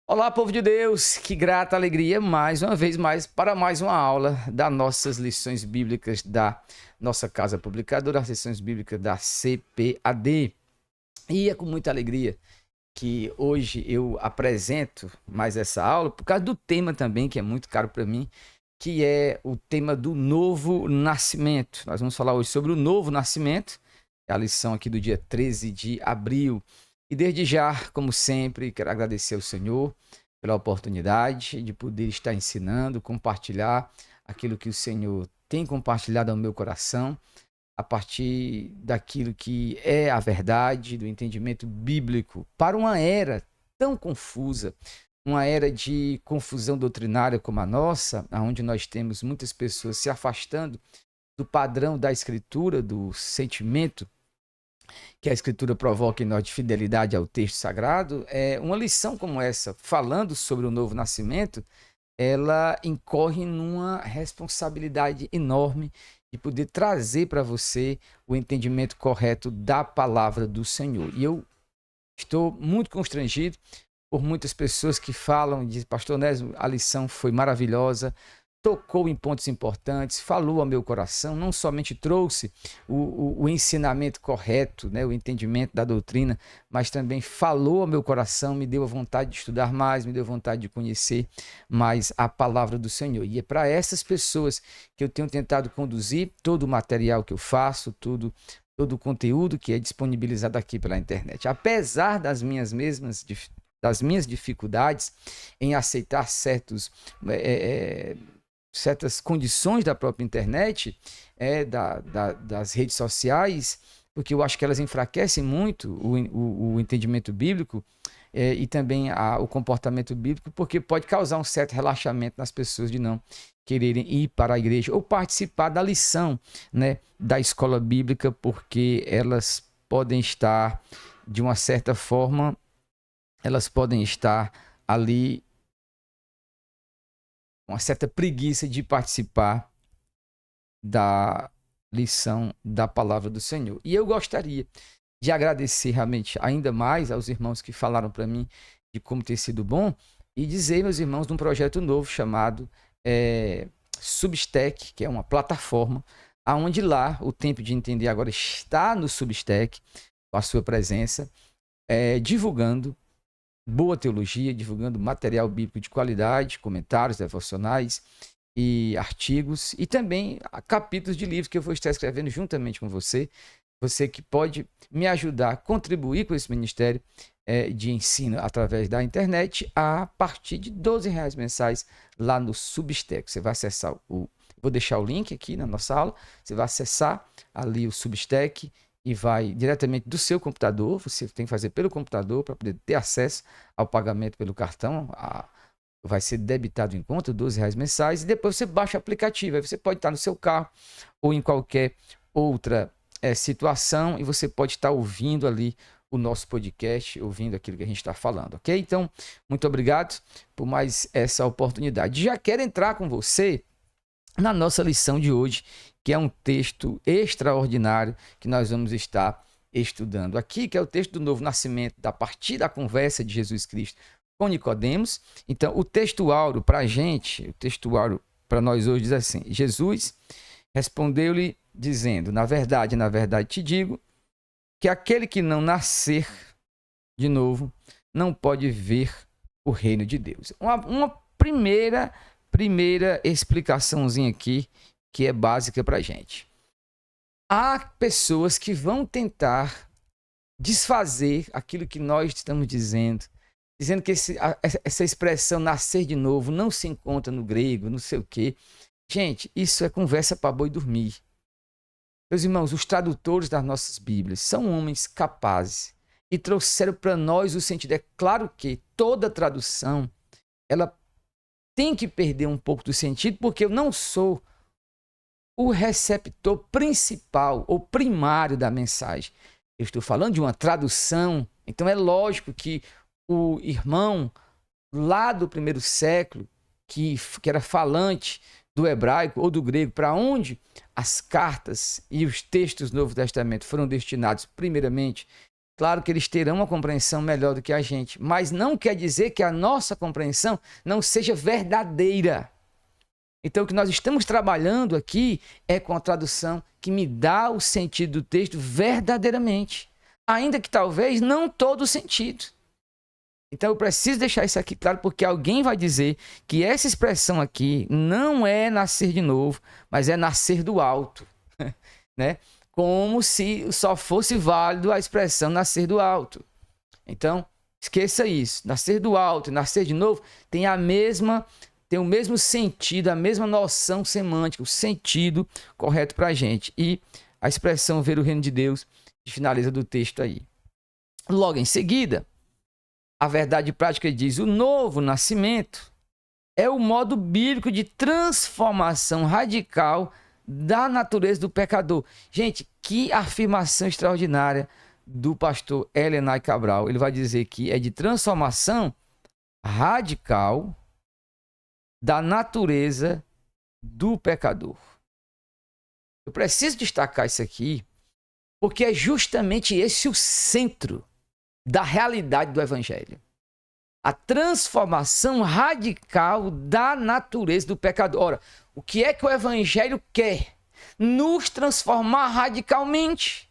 Olá, povo de Deus, que grata alegria mais uma vez mais para mais uma aula das nossas lições bíblicas da nossa casa publicadora, as lições bíblicas da CPAD. E é com muita alegria que hoje eu apresento mais essa aula, por causa do tema também, que é muito caro para mim, que é o tema do novo nascimento. Nós vamos falar hoje sobre o novo nascimento, é a lição aqui do dia 13 de abril. E desde já, como sempre, quero agradecer ao Senhor pela oportunidade de poder estar ensinando, compartilhar aquilo que o Senhor tem compartilhado ao meu coração, a partir daquilo que é a verdade, do entendimento bíblico, para uma era tão confusa, uma era de confusão doutrinária como a nossa, onde nós temos muitas pessoas se afastando do padrão da Escritura, do sentimento que a Escritura provoca em nós de fidelidade ao texto sagrado. Uma lição como essa, falando sobre o novo nascimento, ela incorre numa responsabilidade enorme de poder trazer para você o entendimento correto da palavra do Senhor. E eu estou muito constrangido por muitas pessoas que falam, de Pastor Onésimo, a lição foi maravilhosa, tocou em pontos importantes, falou ao meu coração, não somente trouxe o ensinamento correto, né, o entendimento da doutrina, mas também falou ao meu coração, me deu a vontade de estudar mais, me deu a vontade de conhecer mais a palavra do Senhor. E é para essas pessoas que eu tenho tentado conduzir todo o material que eu faço, todo o conteúdo que é disponibilizado aqui pela internet. Apesar das minhas dificuldades em aceitar certas condições da própria internet, das redes sociais, porque eu acho que elas enfraquecem muito o entendimento bíblico e também o comportamento bíblico, porque pode causar um certo relaxamento nas pessoas de não quererem ir para a igreja ou participar da lição, né, da escola bíblica, porque elas podem estar, de uma certa forma, elas podem estar ali uma certa preguiça de participar da lição da palavra do Senhor. E eu gostaria de agradecer realmente ainda mais aos irmãos que falaram para mim de como ter sido bom e dizer, meus irmãos, de um projeto novo chamado Substack, que é uma plataforma aonde lá o Tempo de Entender agora está no Substack, com a sua presença, divulgando boa teologia, divulgando material bíblico de qualidade, comentários devocionais e artigos, e também capítulos de livros que eu vou estar escrevendo juntamente com você, você que pode me ajudar a contribuir com esse ministério de ensino através da internet a partir de R$ 12 mensais lá no Substack. Você vai acessar vou deixar o link aqui na nossa aula, você vai acessar ali o Substack e vai diretamente do seu computador, você tem que fazer pelo computador para poder ter acesso ao pagamento pelo cartão, vai ser debitado em conta, R$ 12 mensais, e depois você baixa o aplicativo, aí você pode estar no seu carro ou em qualquer outra situação, e você pode estar ouvindo ali o nosso podcast, ouvindo aquilo que a gente está falando, ok? Então, muito obrigado por mais essa oportunidade. Já quero entrar com você na nossa lição de hoje, que é um texto extraordinário que nós vamos estar estudando aqui, que é o texto do Novo Nascimento, a partir da conversa de Jesus Cristo com Nicodemos. Então, o texto áureo para a gente, o texto áureo para nós hoje diz assim: Jesus respondeu-lhe dizendo, na verdade te digo, que aquele que não nascer de novo não pode ver o reino de Deus. Uma primeira explicaçãozinha aqui que é básica para a gente. Há pessoas que vão tentar desfazer aquilo que nós estamos dizendo que essa expressão nascer de novo não se encontra no grego, não sei o quê. Gente, isso é conversa para boi dormir. Meus irmãos, os tradutores das nossas Bíblias são homens capazes e trouxeram para nós o sentido. É claro que toda tradução ela tem que perder um pouco do sentido, porque eu não sou o receptor principal ou primário da mensagem. Eu estou falando de uma tradução, então é lógico que o irmão lá do primeiro século, que era falante do hebraico ou do grego, para onde as cartas e os textos do Novo Testamento foram destinados primeiramente, Claro que eles terão uma compreensão melhor do que a gente, mas não quer dizer que a nossa compreensão não seja verdadeira. Então, o que nós estamos trabalhando aqui é com a tradução que me dá o sentido do texto verdadeiramente, ainda que talvez não todo o sentido. Então, eu preciso deixar isso aqui claro, porque alguém vai dizer que essa expressão aqui não é nascer de novo, mas é nascer do alto, né? Como se só fosse válido a expressão nascer do alto. Então, esqueça isso. Nascer do alto e nascer de novo tem o mesmo sentido, a mesma noção semântica, o sentido correto para a gente. E a expressão ver o reino de Deus finaliza do texto aí. Logo em seguida, a verdade prática diz: o novo nascimento é o modo bíblico de transformação radical da natureza do pecador. Gente, que afirmação extraordinária do pastor Helenay Cabral. Ele vai dizer que é de transformação radical da natureza do pecador. Eu preciso destacar isso aqui, porque é justamente esse o centro da realidade do Evangelho. A transformação radical da natureza do pecador. Ora, o que é que o Evangelho quer? Nos transformar radicalmente.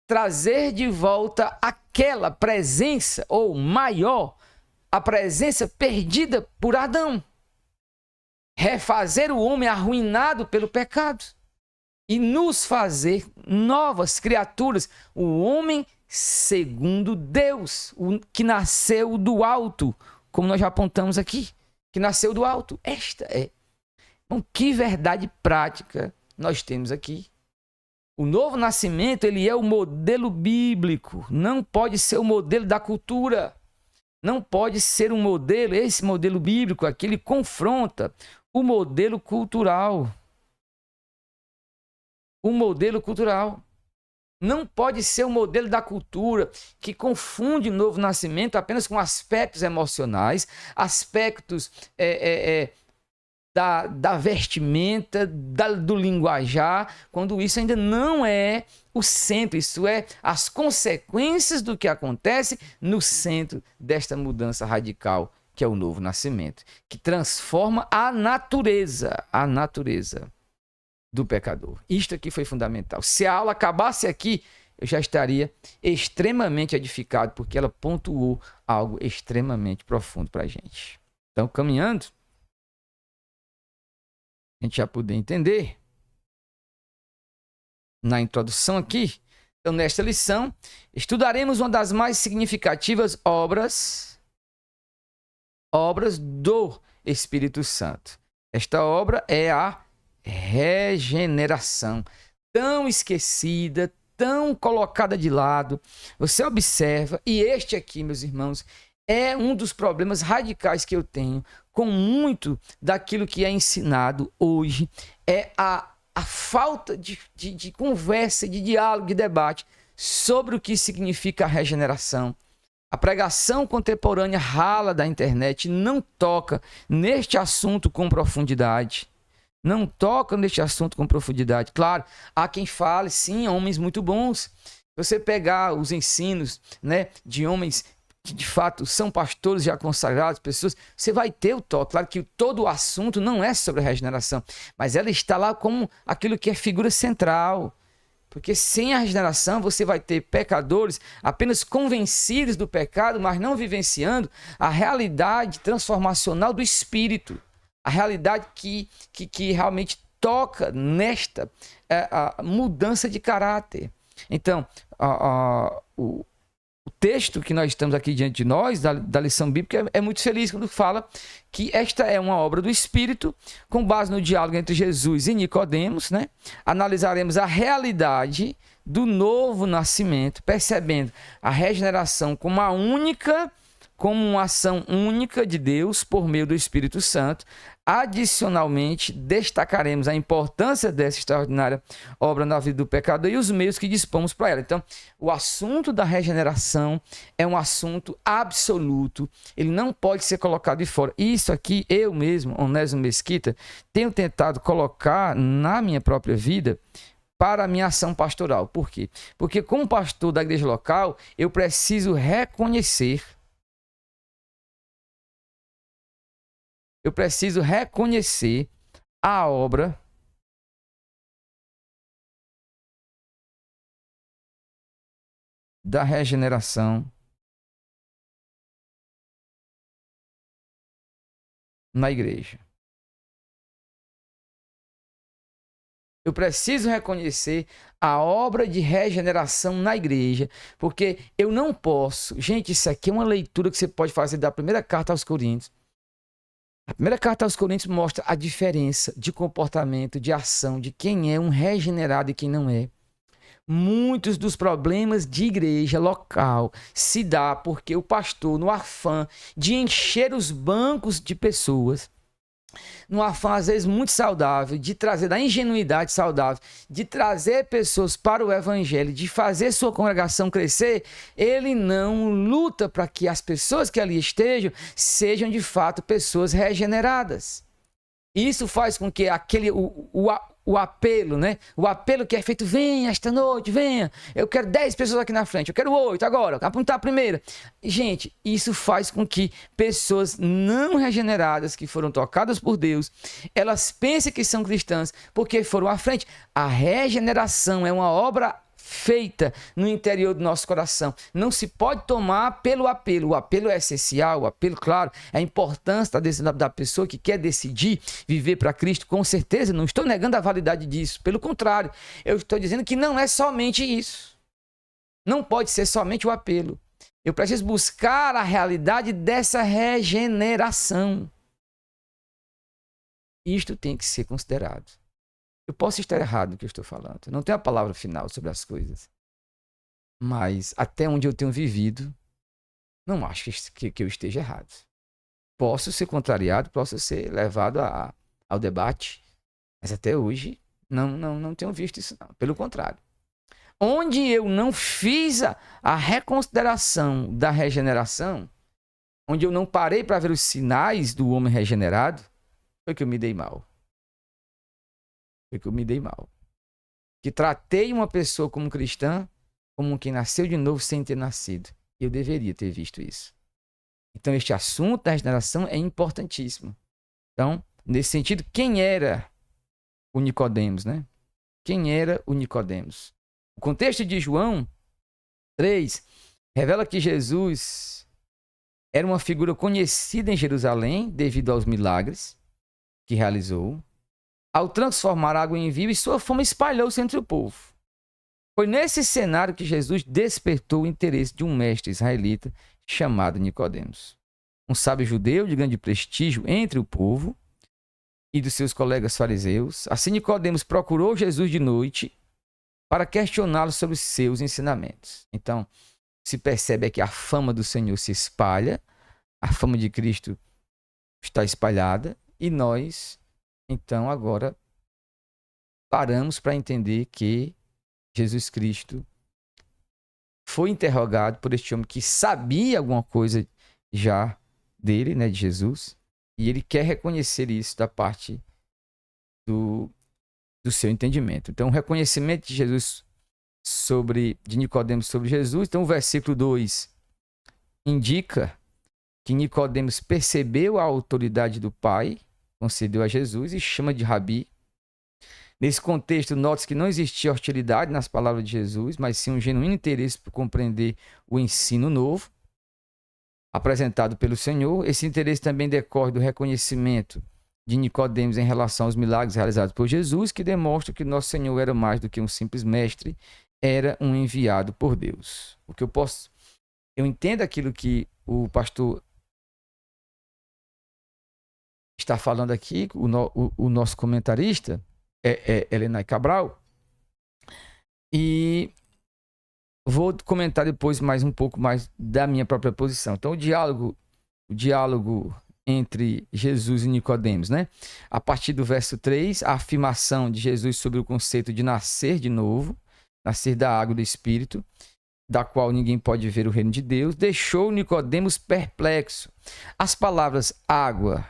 Trazer de volta aquela presença, ou maior, a presença perdida por Adão. Refazer o homem arruinado pelo pecado. E nos fazer novas criaturas. O homem segundo Deus, o que nasceu do alto, como nós já apontamos aqui, que nasceu do alto. Esta é. Bom, que verdade prática nós temos aqui. O novo nascimento, ele é o modelo bíblico, não pode ser o modelo da cultura. Não pode ser um modelo, esse modelo bíblico aqui, ele confronta o modelo cultural. O modelo cultural. Não pode ser o modelo da cultura que confunde o novo nascimento apenas com aspectos emocionais, aspectos da vestimenta, do linguajar, quando isso ainda não é o centro, isso é as consequências do que acontece no centro desta mudança radical, que é o novo nascimento, que transforma a natureza do pecador. Isto aqui foi fundamental. Se a aula acabasse aqui, eu já estaria extremamente edificado, porque ela pontuou algo extremamente profundo para a gente. Então, caminhando, a gente já poder entender na introdução aqui. Então, nesta lição, estudaremos uma das mais significativas obras do Espírito Santo. Esta obra é a regeneração, tão esquecida, tão colocada de lado. Você observa, e este aqui, meus irmãos, é um dos problemas radicais que eu tenho com muito daquilo que é ensinado hoje, é a falta de conversa, de diálogo, de debate sobre o que significa a regeneração. A pregação contemporânea rala da internet não toca neste assunto com profundidade. Não toca neste assunto com profundidade. Claro, há quem fale, sim, homens muito bons. Você pegar os ensinos, né, de homens que de fato são pastores já consagrados, pessoas, você vai ter o toque. Claro que todo o assunto não é sobre a regeneração, mas ela está lá como aquilo que é figura central. Porque sem a regeneração você vai ter pecadores apenas convencidos do pecado, mas não vivenciando a realidade transformacional do Espírito. A realidade que realmente toca nesta a mudança de caráter. Então, o texto que nós estamos aqui diante de nós, da lição bíblica, é muito feliz quando fala que esta é uma obra do Espírito, com base no diálogo entre Jesus e Nicodemos, né? Analisaremos a realidade do novo nascimento, percebendo a regeneração como uma ação única de Deus por meio do Espírito Santo. Adicionalmente, destacaremos a importância dessa extraordinária obra na vida do pecador e os meios que dispomos para ela. Então, o assunto da regeneração é um assunto absoluto. Ele não pode ser colocado de fora. Isso aqui, eu mesmo, Onésimo Mesquita, tenho tentado colocar na minha própria vida para a minha ação pastoral. Por quê? Porque como pastor da igreja local, eu preciso reconhecer a obra da regeneração na igreja. Eu preciso reconhecer a obra de regeneração na igreja, porque eu não posso... Gente, isso aqui é uma leitura que você pode fazer da primeira carta aos Coríntios. A primeira carta aos Coríntios mostra a diferença de comportamento, de ação, de quem é um regenerado e quem não é. Muitos dos problemas de igreja local se dá porque o pastor, no afã de encher os bancos de pessoas, no afã às vezes muito saudável, de trazer da ingenuidade saudável, de trazer pessoas para o evangelho, de fazer sua congregação crescer, ele não luta para que as pessoas que ali estejam sejam de fato pessoas regeneradas. Isso faz com que o apelo, né? O apelo que é feito, venha esta noite, venha. Eu quero 10 pessoas aqui na frente, eu quero 8 agora, apontar a primeira. Gente, isso faz com que pessoas não regeneradas, que foram tocadas por Deus, elas pensem que são cristãs porque foram à frente. A regeneração é uma obra feita no interior do nosso coração. Não se pode tomar pelo apelo. O apelo é essencial, o apelo, claro, é a importância da pessoa que quer decidir viver para Cristo, com certeza. Não estou negando a validade disso. Pelo contrário, eu estou dizendo que não é somente isso. Não pode ser somente o apelo. Eu preciso buscar a realidade dessa regeneração. Isto tem que ser considerado. Eu posso estar errado no que eu estou falando. Eu não tenho a palavra final sobre as coisas. Mas até onde eu tenho vivido, não acho que eu esteja errado. Posso ser contrariado, posso ser levado ao debate, mas até hoje não tenho visto isso não. Pelo contrário. Onde eu não fiz a reconsideração da regeneração, onde eu não parei para ver os sinais do homem regenerado, foi que eu me dei mal. Que tratei uma pessoa como cristã, como quem nasceu de novo sem ter nascido. Eu deveria ter visto isso. Então, este assunto da regeneração é importantíssimo. Então, nesse sentido, quem era o Nicodemos, né? Quem era o Nicodemos? O contexto de João 3 revela que Jesus era uma figura conhecida em Jerusalém devido aos milagres que realizou. Ao transformar água em vinho, e sua fama espalhou-se entre o povo. Foi nesse cenário que Jesus despertou o interesse de um mestre israelita chamado Nicodemos, um sábio judeu de grande prestígio entre o povo e dos seus colegas fariseus. Assim, Nicodemos procurou Jesus de noite para questioná-lo sobre os seus ensinamentos. Então, se percebe é que a fama do Senhor se espalha, a fama de Cristo está espalhada, e nós, então, agora paramos para entender que Jesus Cristo foi interrogado por este homem que sabia alguma coisa já dele, né, de Jesus, e ele quer reconhecer isso da parte do seu entendimento. Então, o reconhecimento de Jesus de Nicodemos sobre Jesus. Então, o versículo 2 indica que Nicodemos percebeu a autoridade do Pai, concedeu a Jesus e chama de Rabi. Nesse contexto, note que não existia hostilidade nas palavras de Jesus, mas sim um genuíno interesse por compreender o ensino novo apresentado pelo Senhor. Esse interesse também decorre do reconhecimento de Nicodemos em relação aos milagres realizados por Jesus, que demonstra que nosso Senhor era mais do que um simples mestre, era um enviado por Deus. Eu entendo aquilo que o pastor está falando aqui, o nosso comentarista, Helena Cabral, e vou comentar depois mais um pouco mais da minha própria posição. Então, o diálogo entre Jesus e Nicodemos, né? A partir do verso 3, a afirmação de Jesus sobre o conceito de nascer de novo, nascer da água e do Espírito, da qual ninguém pode ver o reino de Deus, deixou Nicodemos perplexo. As palavras água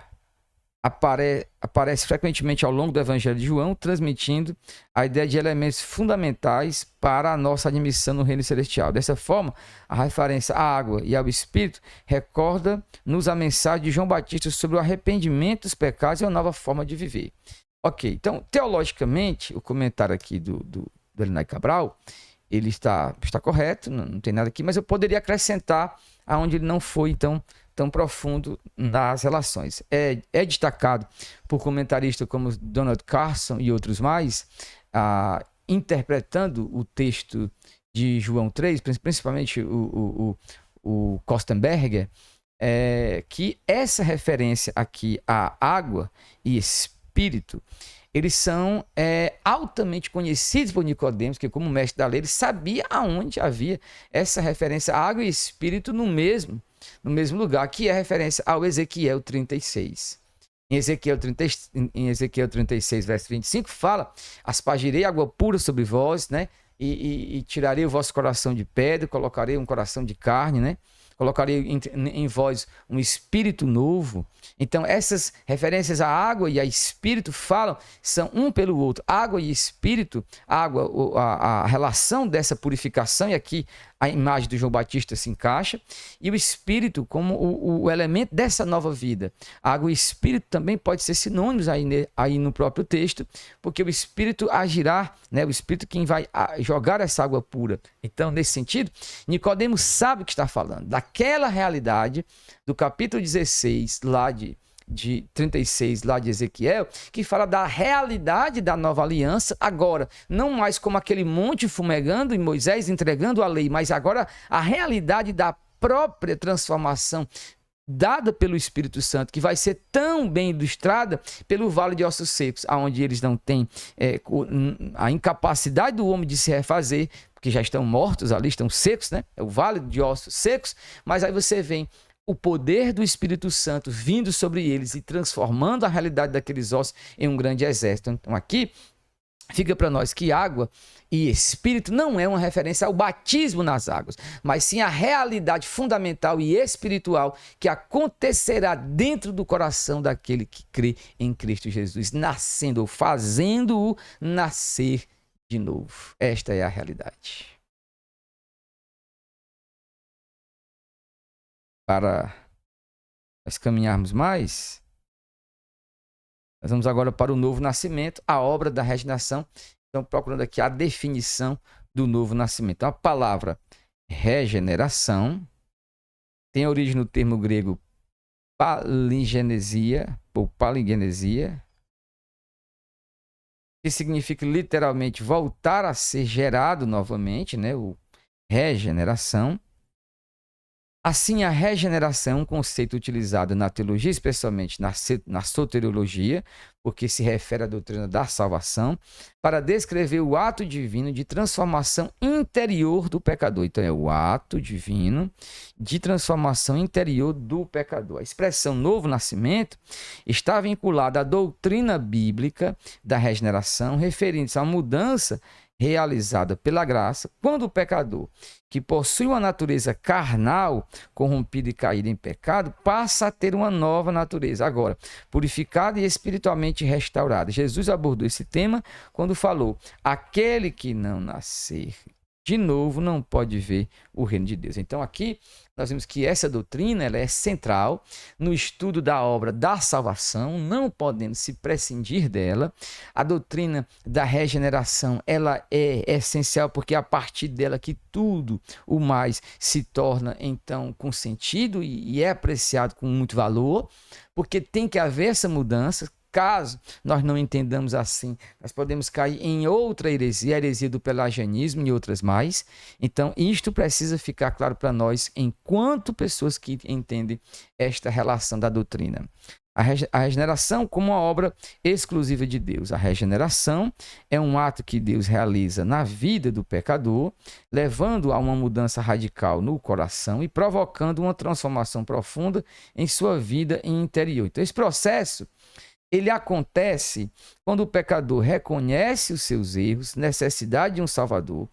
aparece frequentemente ao longo do Evangelho de João, transmitindo a ideia de elementos fundamentais para a nossa admissão no reino celestial. Dessa forma, a referência à água e ao Espírito recorda-nos a mensagem de João Batista sobre o arrependimento dos pecados e uma nova forma de viver. Ok, então, teologicamente, o comentário aqui do Elinay Cabral, ele está correto, não tem nada aqui, mas eu poderia acrescentar aonde ele não foi tão profundo nas relações. É destacado por comentaristas como Donald Carson e outros mais, interpretando o texto de João 3, principalmente o Kostenberger, que essa referência aqui à água e Espírito, eles são altamente conhecidos por Nicodemos, que como mestre da lei, ele sabia aonde havia essa referência à água e Espírito no mesmo lugar, que é referência ao Ezequiel 36. Em Ezequiel 36, verso 25, fala: aspergirei água pura sobre vós, né? E tirarei o vosso coração de pedra, colocarei um coração de carne, né? Colocarei em vós um espírito novo. Então, essas referências à água e a espírito são um pelo outro. Água e espírito, a relação dessa purificação, e aqui a imagem do João Batista se encaixa, e o espírito como o elemento dessa nova vida. Água e espírito também pode ser sinônimos aí no próprio texto, porque o espírito agirá, né? O espírito quem vai jogar essa água pura. Então, nesse sentido, Nicodemos sabe o que está falando, daquela realidade do capítulo 16, lá de 36, lá de Ezequiel, que fala da realidade da nova aliança, agora, não mais como aquele monte fumegando e Moisés entregando a lei, mas agora a realidade da própria transformação dada pelo Espírito Santo, que vai ser tão bem ilustrada pelo vale de ossos secos, onde eles não têm a incapacidade do homem de se refazer, porque já estão mortos ali, estão secos, né? É o vale de ossos secos, mas aí você vê o poder do Espírito Santo vindo sobre eles e transformando a realidade daqueles ossos em um grande exército. Então aqui fica para nós que água e Espírito não é uma referência ao batismo nas águas, mas sim a realidade fundamental e espiritual que acontecerá dentro do coração daquele que crê em Cristo Jesus, nascendo ou fazendo-o nascer de novo. Esta é a realidade. Para nós caminharmos mais, nós vamos agora para o novo nascimento, a obra da regeneração. Então, procurando aqui a definição do novo nascimento. Então, a palavra regeneração tem origem no termo grego palingenesia, ou palingenesia, que significa literalmente voltar a ser gerado novamente, né? O regeneração. Assim, a regeneração é um conceito utilizado na teologia, especialmente na soteriologia, porque se refere à doutrina da salvação, para descrever o ato divino de transformação interior do pecador. Então, é o ato divino de transformação interior do pecador. A expressão novo nascimento está vinculada à doutrina bíblica da regeneração, referindo-se à mudança realizada pela graça, quando o pecador, que possui uma natureza carnal, corrompida e caída em pecado, passa a ter uma nova natureza, agora purificada e espiritualmente restaurada. Jesus abordou esse tema quando falou: aquele que não nascer de novo não pode ver o reino de Deus. Então aqui nós vemos que essa doutrina ela é central no estudo da obra da salvação, não podemos se prescindir dela. A doutrina da regeneração ela é essencial porque é a partir dela que tudo o mais se torna então com sentido e é apreciado com muito valor, porque tem que haver essa mudança. Caso nós não entendamos assim, nós podemos cair em outra heresia, a heresia do pelagianismo e outras mais. Então, isto precisa ficar claro para nós enquanto pessoas que entendem esta relação da doutrina. A regeneração como uma obra exclusiva de Deus. A regeneração é um ato que Deus realiza na vida do pecador, levando a uma mudança radical no coração e provocando uma transformação profunda em sua vida interior. Então, esse processo ele acontece quando o pecador reconhece os seus erros, necessidade de um Salvador,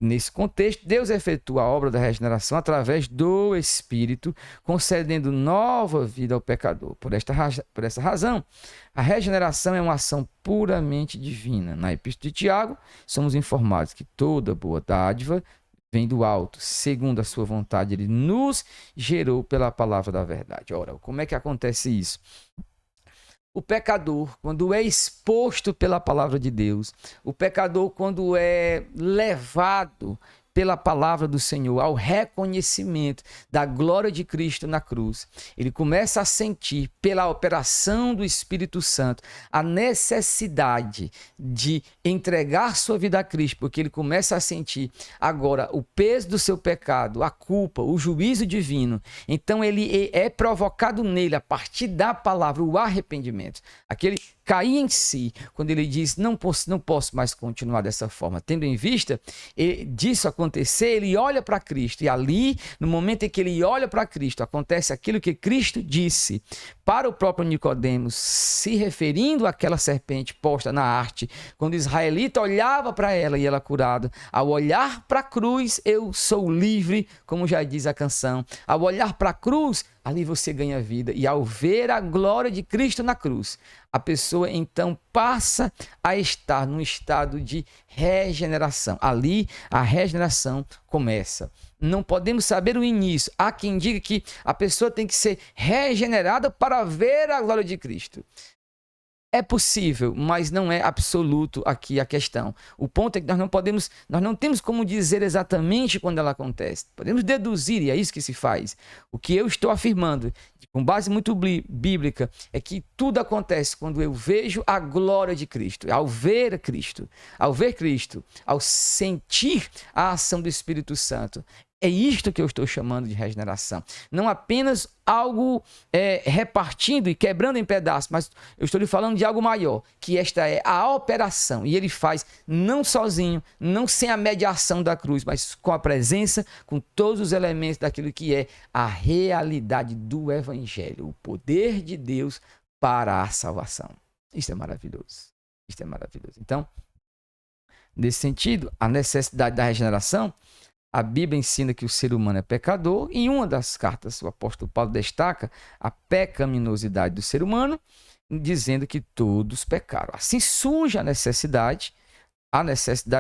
Nesse contexto, Deus efetua a obra da regeneração através do Espírito, concedendo nova vida ao pecador. Por essa razão, a regeneração é uma ação puramente divina. Na Epístola de Tiago, somos informados que toda boa dádiva vem do alto, segundo a sua vontade. Ele nos gerou pela palavra da verdade. Ora, como é que acontece isso? O pecador, quando é exposto pela palavra de Deus, o pecador, quando é levado pela palavra do Senhor ao reconhecimento da glória de Cristo na cruz, ele começa a sentir, pela operação do Espírito Santo, a necessidade de entregar sua vida a Cristo, porque ele começa a sentir agora o peso do seu pecado, a culpa, o juízo divino. Então ele é provocado nele, a partir da palavra, o arrependimento. Aquele cair em si, quando ele diz, não posso mais continuar dessa forma. Tendo em vista disso acontecer, ele olha para Cristo, e ali, no momento em que ele olha para Cristo, acontece aquilo que Cristo disse para o próprio Nicodemos, se referindo àquela serpente posta na arte, quando o israelita olhava para ela e ela curada. Ao olhar para a cruz, eu sou livre, como já diz a canção. Ao olhar para a cruz, ali você ganha vida. E ao ver a glória de Cristo na cruz, a pessoa então passa a estar num estado de regeneração. Ali a regeneração começa. Não podemos saber o início. Há quem diga que a pessoa tem que ser regenerada para ver a glória de Cristo. É possível, mas não é absoluto aqui a questão. O ponto é que nós não temos como dizer exatamente quando ela acontece. Podemos deduzir, e é isso que se faz. O que eu estou afirmando, com base muito bíblica, é que tudo acontece quando eu vejo a glória de Cristo. Ao ver Cristo, ao sentir a ação do Espírito Santo. É isto que eu estou chamando de regeneração. Não apenas algo repartindo e quebrando em pedaços, mas eu estou lhe falando de algo maior, que esta é a operação. E ele faz não sozinho, não sem a mediação da cruz, mas com a presença, com todos os elementos daquilo que é a realidade do Evangelho, o poder de Deus para a salvação. Isto é maravilhoso. Isto é maravilhoso. Então, nesse sentido, a necessidade da regeneração, a Bíblia ensina que o ser humano é pecador, e em uma das cartas o apóstolo Paulo destaca a pecaminosidade do ser humano, dizendo que todos pecaram. Assim surge a necessidade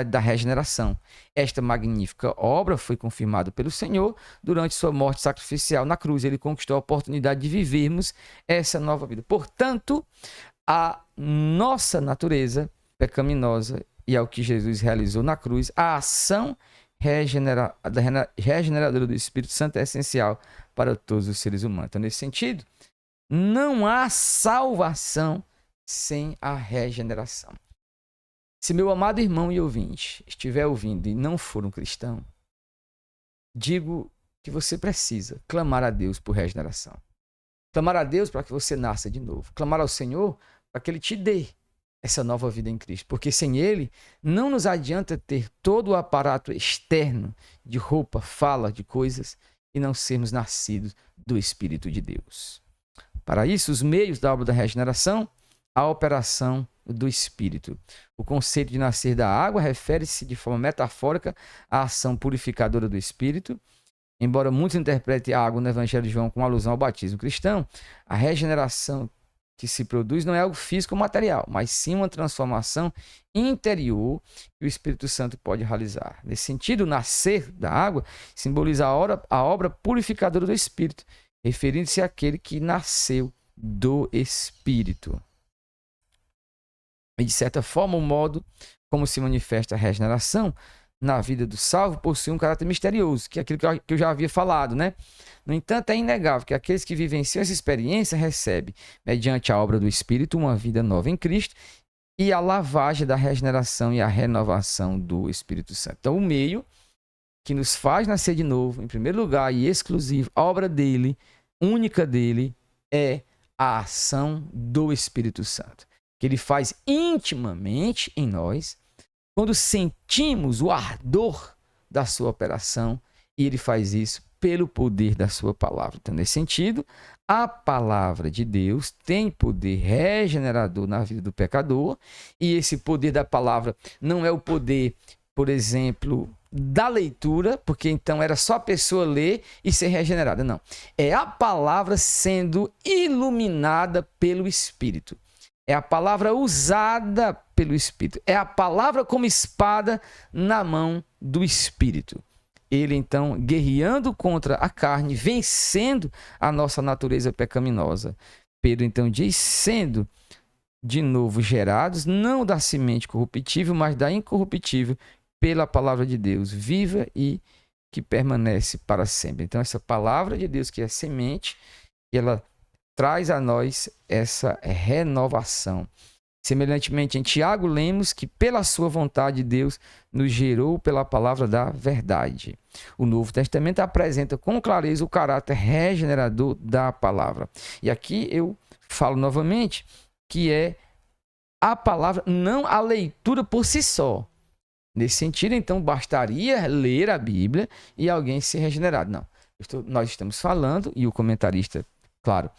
da regeneração. Esta magnífica obra foi confirmada pelo Senhor durante sua morte sacrificial na cruz. Ele conquistou a oportunidade de vivermos essa nova vida. Portanto, a nossa natureza pecaminosa e ao que Jesus realizou na cruz, a ação regeneradora do Espírito Santo é essencial para todos os seres humanos. Então, nesse sentido, não há salvação sem a regeneração. Se meu amado irmão e ouvinte estiver ouvindo e não for um cristão, digo que você precisa clamar a Deus por regeneração. Clamar a Deus para que você nasça de novo. Clamar ao Senhor para que Ele te dê essa nova vida em Cristo. Porque sem Ele, não nos adianta ter todo o aparato externo de roupa, fala, de coisas, e não sermos nascidos do Espírito de Deus. Para isso, os meios da obra da regeneração, a operação do Espírito. O conceito de nascer da água refere-se de forma metafórica à ação purificadora do Espírito. Embora muitos interpretem a água no Evangelho de João com alusão ao batismo cristão, a regeneração que se produz não é algo físico ou material, mas sim uma transformação interior que o Espírito Santo pode realizar. Nesse sentido, nascer da água simboliza a obra purificadora do Espírito, referindo-se àquele que nasceu do Espírito. E, de certa forma, o modo como se manifesta a regeneração na vida do salvo possui um caráter misterioso, que é aquilo que eu já havia falado, né? No entanto, é inegável que aqueles que vivenciam essa experiência recebem, mediante a obra do Espírito, uma vida nova em Cristo e a lavagem da regeneração e a renovação do Espírito Santo. Então, o meio que nos faz nascer de novo, em primeiro lugar e exclusivo, a obra dele, única dele, é a ação do Espírito Santo, que ele faz intimamente em nós, quando sentimos o ardor da sua operação, e ele faz isso pelo poder da sua palavra. Então, nesse sentido, a palavra de Deus tem poder regenerador na vida do pecador, e esse poder da palavra não é o poder, por exemplo, da leitura, porque então era só a pessoa ler e ser regenerada. Não. É a palavra sendo iluminada pelo Espírito. É a palavra usada pelo Espírito. É a palavra como espada na mão do Espírito. Ele, então, guerreando contra a carne, vencendo a nossa natureza pecaminosa. Pedro, então, diz, sendo de novo gerados, não da semente corruptível, mas da incorruptível, pela palavra de Deus, viva e que permanece para sempre. Então, essa palavra de Deus, que é semente, ela traz a nós essa renovação. Semelhantemente, em Tiago, lemos que pela sua vontade Deus nos gerou pela palavra da verdade. O Novo Testamento apresenta com clareza o caráter regenerador da palavra. E aqui eu falo novamente que é a palavra, não a leitura por si só. Nesse sentido, então, bastaria ler a Bíblia e alguém ser regenerado. Não, nós estamos falando, e o comentarista, claro,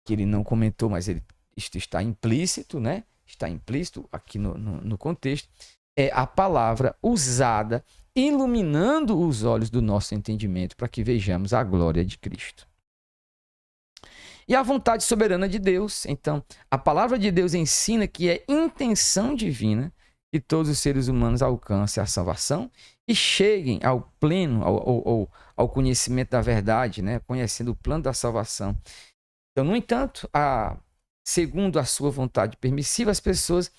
que ele não comentou, mas isto está implícito, né? Está implícito aqui no contexto, é a palavra usada, iluminando os olhos do nosso entendimento para que vejamos a glória de Cristo. E a vontade soberana de Deus. Então, a palavra de Deus ensina que é intenção divina que todos os seres humanos alcancem a salvação e cheguem ao pleno, ao conhecimento da verdade, né? Conhecendo o plano da salvação. Então, no entanto, segundo a sua vontade permissiva, as pessoas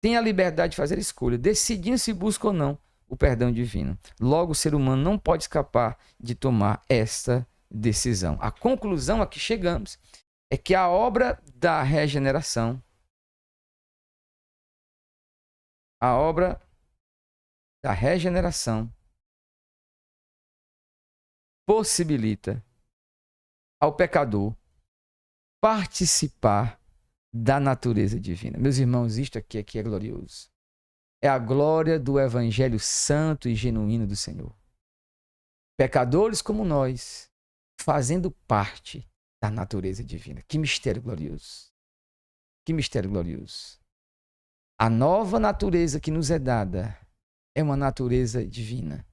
têm a liberdade de fazer escolha, decidindo se busca ou não o perdão divino. Logo, o ser humano não pode escapar de tomar esta decisão. A conclusão a que chegamos é que a obra da regeneração, possibilita ao pecador participar da natureza divina. Meus irmãos, isto aqui é glorioso. É a glória do evangelho santo e genuíno do Senhor. Pecadores como nós, fazendo parte da natureza divina. Que mistério glorioso. Que mistério glorioso. A nova natureza que nos é dada é uma natureza divina,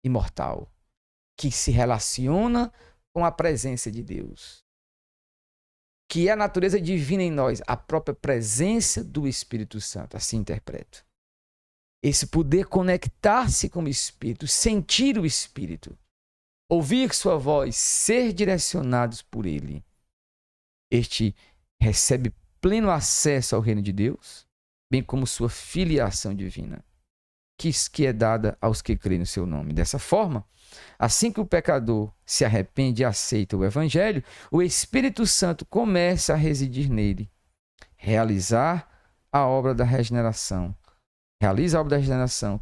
imortal, que se relaciona com a presença de Deus. Que é a natureza divina em nós, a própria presença do Espírito Santo, assim interpreto. Esse poder conectar-se com o Espírito, sentir o Espírito, ouvir sua voz, ser direcionados por Ele. Este recebe pleno acesso ao reino de Deus, bem como sua filiação divina, que é dada aos que creem no seu nome. Dessa forma, assim que o pecador se arrepende e aceita o Evangelho, o Espírito Santo começa a residir nele, realiza a obra da regeneração,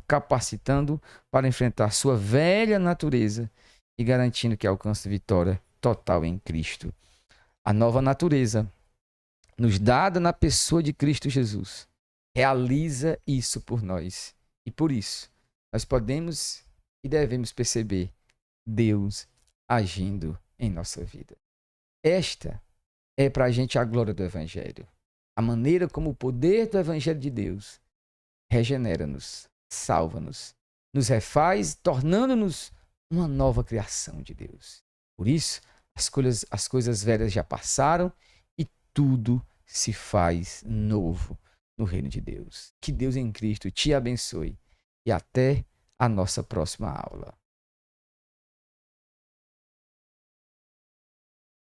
capacitando para enfrentar sua velha natureza e garantindo que alcance vitória total em Cristo. A nova natureza, nos dada na pessoa de Cristo Jesus, realiza isso por nós. E por isso, nós podemos e devemos perceber Deus agindo em nossa vida. Esta é para a gente a glória do Evangelho. A maneira como o poder do Evangelho de Deus regenera-nos, salva-nos, nos refaz, tornando-nos uma nova criação de Deus. Por isso, as coisas velhas já passaram e tudo se faz novo no reino de Deus. Que Deus em Cristo te abençoe e até a nossa próxima aula.